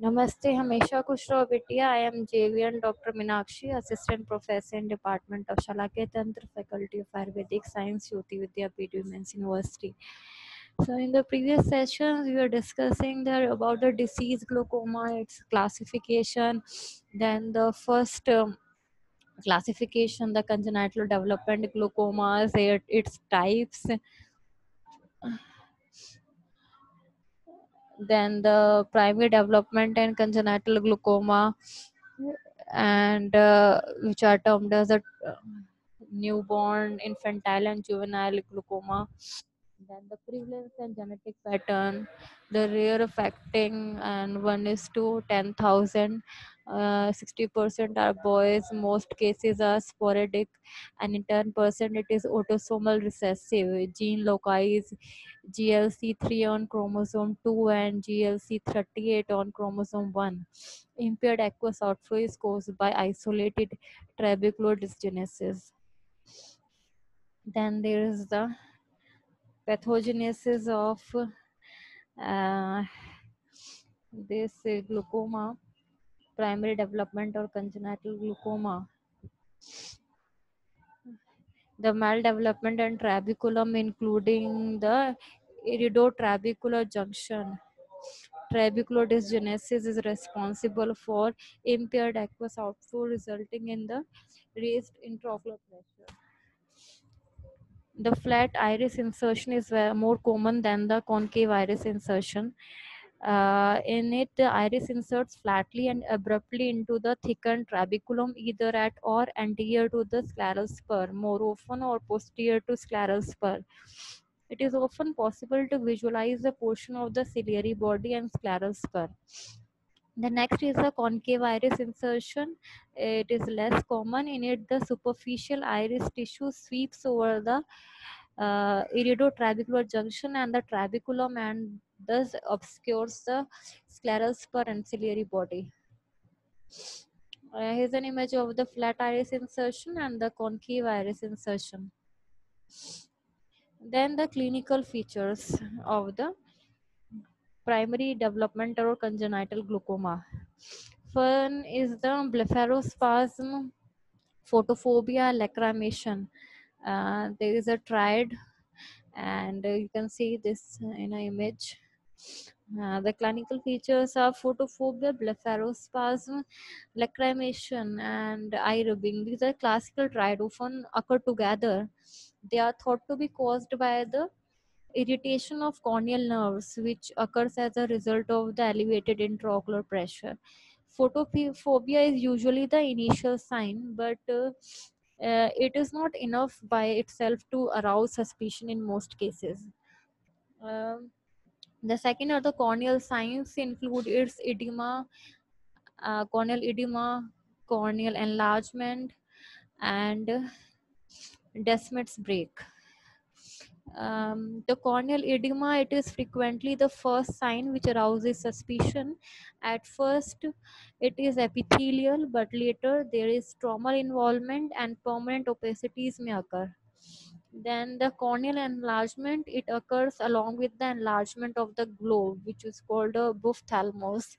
Namaste, Hamesha खुश रहो बिटिया. I am JVN Dr. Minakshi, Assistant Professor in Department of Shalakya Tantra, Faculty of Ayurvedic Science, Jyoti Vidyapith Women's University. So in the previous sessions, we were discussing there about the disease glaucoma, its classification, then the first classification, the congenital development glaucomas, its types, then the primary development and congenital glaucoma, and which are termed as a newborn, infantile, and juvenile glaucoma. Then the prevalence and genetic pattern, the rare affecting, and 1 is to 10,000. 60% are boys, most cases are sporadic, and in 10% it is autosomal recessive. Gene loci is GLC3 on chromosome 2 and GLC38 on chromosome 1. Impaired aqueous outflow is caused by isolated trabecular dysgenesis. Then there is the pathogenesis of uh, this glaucoma, primary development or congenital glaucoma. The maldevelopment and trabeculum, including the iridotrabecular junction. Trabecular dysgenesis is responsible for impaired aqueous outflow, resulting in the raised intraocular pressure. The flat iris insertion is more common than the concave iris insertion. In it, the iris inserts flatly and abruptly into the thickened trabeculum, either at or anterior to the scleral spur, more often, or posterior to scleral spur. It is often possible to visualize a portion of the ciliary body and scleral spur. The next is a concave iris insertion. It is less common. In it, the superficial iris tissue sweeps over the iridotrabecular junction and the trabeculum and thus obscures the scleral spur and ciliary body. Here's an image of the flat iris insertion and the concave iris insertion. Then the clinical features of the primary developmental or congenital glaucoma. One is the blepharospasm, photophobia, lacrimation. There is a triad, and you can see this in an image. The clinical features are photophobia, blepharospasm, lacrimation, and eye rubbing. These are classical triad, often occur together. They are thought to be caused by the irritation of corneal nerves, which occurs as a result of the elevated intraocular pressure. Photophobia is usually the initial sign, but it is not enough by itself to arouse suspicion in most cases. Um, the second are the corneal signs include its edema, corneal enlargement, and Descemet's break. The corneal edema, it is frequently the first sign which arouses suspicion. At first, it is epithelial, but later there is stromal involvement and permanent opacities may occur. Then the corneal enlargement, it occurs along with the enlargement of the globe, which is called a ophthalmos,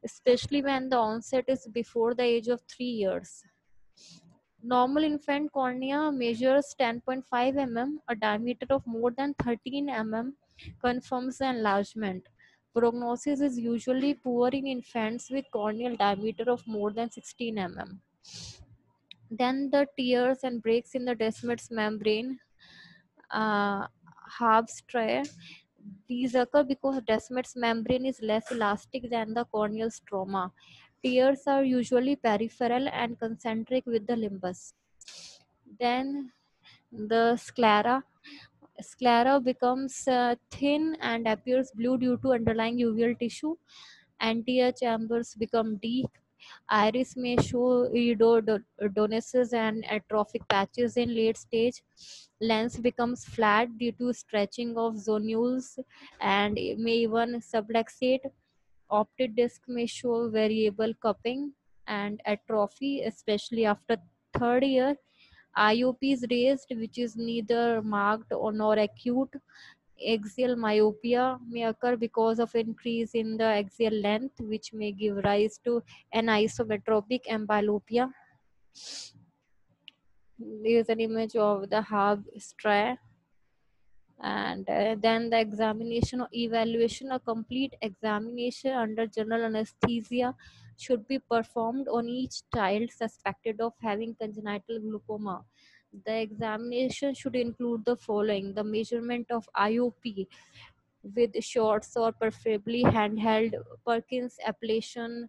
especially when the onset is before the age of 3 years. Normal infant cornea measures 10.5 mm, a diameter of more than 13 mm confirms the enlargement. Prognosis is usually poor in infants with corneal diameter of more than 16 mm. Then the tears and breaks in the Descemet's membrane, uh, Habs. These occur because Descemet's membrane is less elastic than the corneal stroma. Tears are usually peripheral and concentric with the limbus. Then the sclera becomes thin and appears blue due to underlying uveal tissue. Anterior chambers become deep. Iris may show iridodonesis and atrophic patches in late stage. Lens becomes flat due to stretching of zonules and may even subluxate. Optic disc may show variable cupping and atrophy, especially after third year. IOP is raised, which is neither marked or nor acute. Axial myopia may occur because of increase in the axial length, which may give rise to an isometropic amblyopia. There is an image of the Hague stray. And then the examination or evaluation, a complete examination under general anesthesia should be performed on each child suspected of having congenital glaucoma. The examination should include the following: the measurement of IOP with shots or preferably handheld Perkins applanation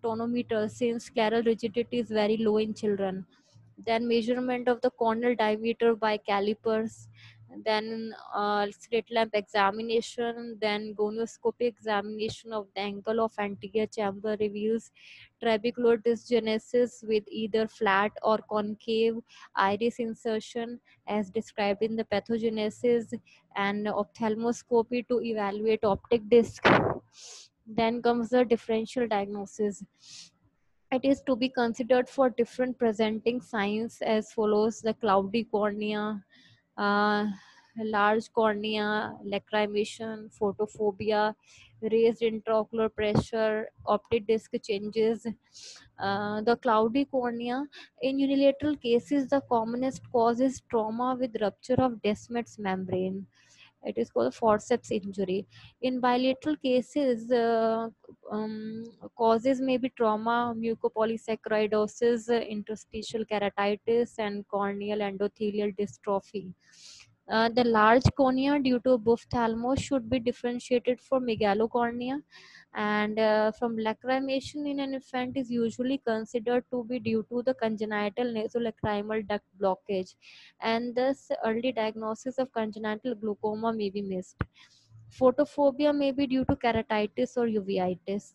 tonometer, since scleral rigidity is very low in children. Then measurement of the corneal diameter by calipers, then slit lamp examination, then gonioscopic examination of the angle of anterior chamber reveals trabecular dysgenesis with either flat or concave iris insertion as described in the pathogenesis, and ophthalmoscopy to evaluate optic disc. Then comes the differential diagnosis. It is to be considered for different presenting signs as follows: the cloudy cornea, uh, large cornea, lacrimation, photophobia, raised intraocular pressure, optic disc changes. The cloudy cornea, in unilateral cases, the commonest cause is trauma with rupture of Descemet's membrane. It is called forceps injury. In bilateral cases, causes may be trauma, mucopolysaccharidosis, interstitial keratitis, and corneal endothelial dystrophy. The large cornea due to ophthalmos should be differentiated from megalocornea, and from lacrimation in an infant is usually considered to be due to the congenital nasolacrimal duct blockage, and thus early diagnosis of congenital glaucoma may be missed. Photophobia may be due to keratitis or uveitis.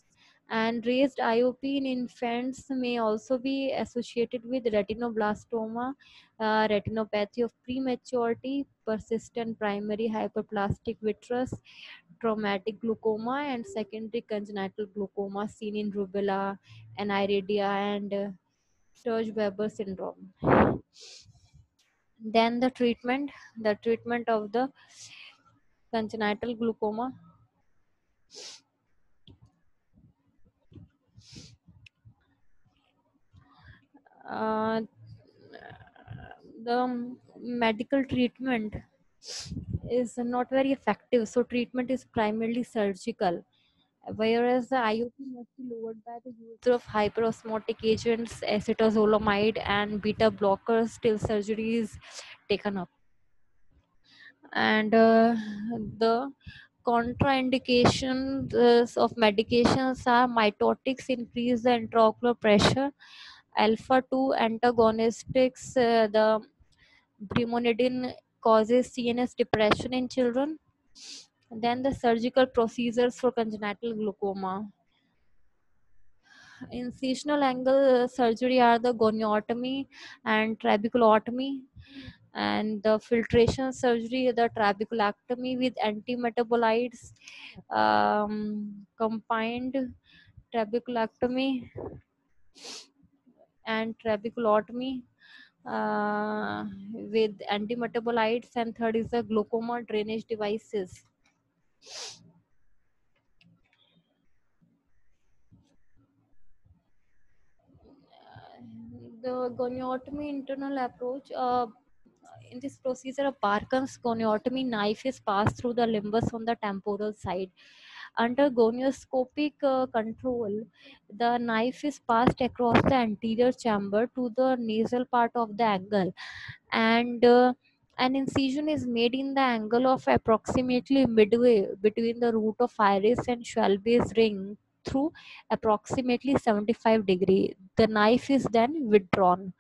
And raised IOP in infants may also be associated with retinoblastoma, retinopathy of prematurity, persistent primary hyperplastic vitreous, traumatic glaucoma, and secondary congenital glaucoma seen in rubella, aniridia, and Sturge-Weber syndrome. Then the treatment of the congenital glaucoma. Uh, the medical treatment is not very effective, so treatment is primarily surgical, whereas the IOP must be lowered by the use of hyperosmotic agents, acetazolamide, and beta blockers till surgery is taken up. And the contraindications of medications are mitotics increase the intraocular pressure, alpha 2 antagonistics, the brimonidine causes CNS depression in children. Then the surgical procedures for congenital glaucoma. Incisional angle surgery are the goniotomy and trabeculotomy, and the filtration surgery, the trabeculectomy with antimetabolites, combined trabeculectomy and trabeculotomy with antimetabolites, and third is the glaucoma drainage devices. The goniotomy internal approach, in this procedure, a Parkin's goniotomy knife is passed through the limbus on the temporal side. Under gonioscopic control, the knife is passed across the anterior chamber to the nasal part of the angle, and an incision is made in the angle of approximately midway between the root of iris and Schwalbe's ring through approximately 75 degree. The knife is then withdrawn.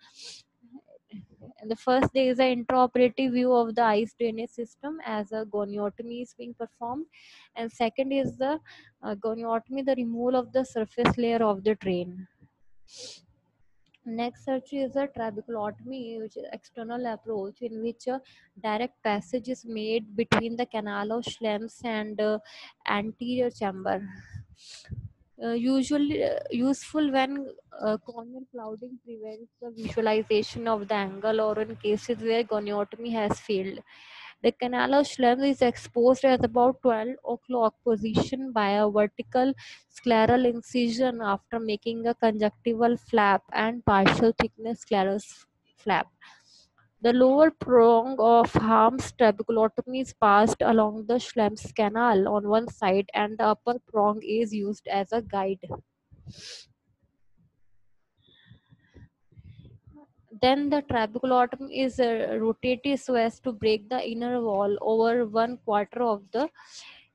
And the first day is an intraoperative view of the eyes drainage system as a goniotomy is being performed, and second is the goniotomy, the removal of the surface layer of the drain. Next surgery is a trabeculotomy, which is external approach in which a direct passage is made between the canal of Schlems and anterior chamber. Usually useful when corneal clouding prevents the visualization of the angle, or in cases where goniotomy has failed. The canal of Schlemm is exposed at about 12 o'clock position by a vertical scleral incision after making a conjunctival flap and partial thickness sclerous flap. The lower prong of Harm's trabeculotomy is passed along the Schlemm's canal on one side, and the upper prong is used as a guide. Then the trabeculotomy is rotated so as to break the inner wall over one quarter of the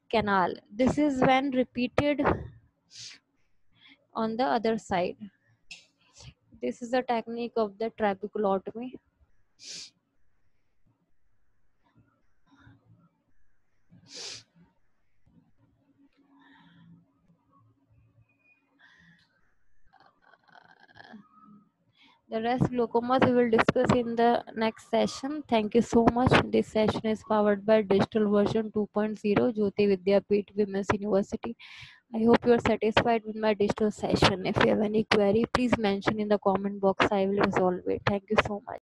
canal. This is when repeated on the other side. This is the technique of the trabeculotomy. The rest glaucomas we will discuss in the next session. Thank you so much. This session is powered by digital version 2.0 Jyoti Vidyapeeth Women's University. I hope you are satisfied with my digital session. If you have any query, please mention in the comment box. I will resolve it. Thank you so much.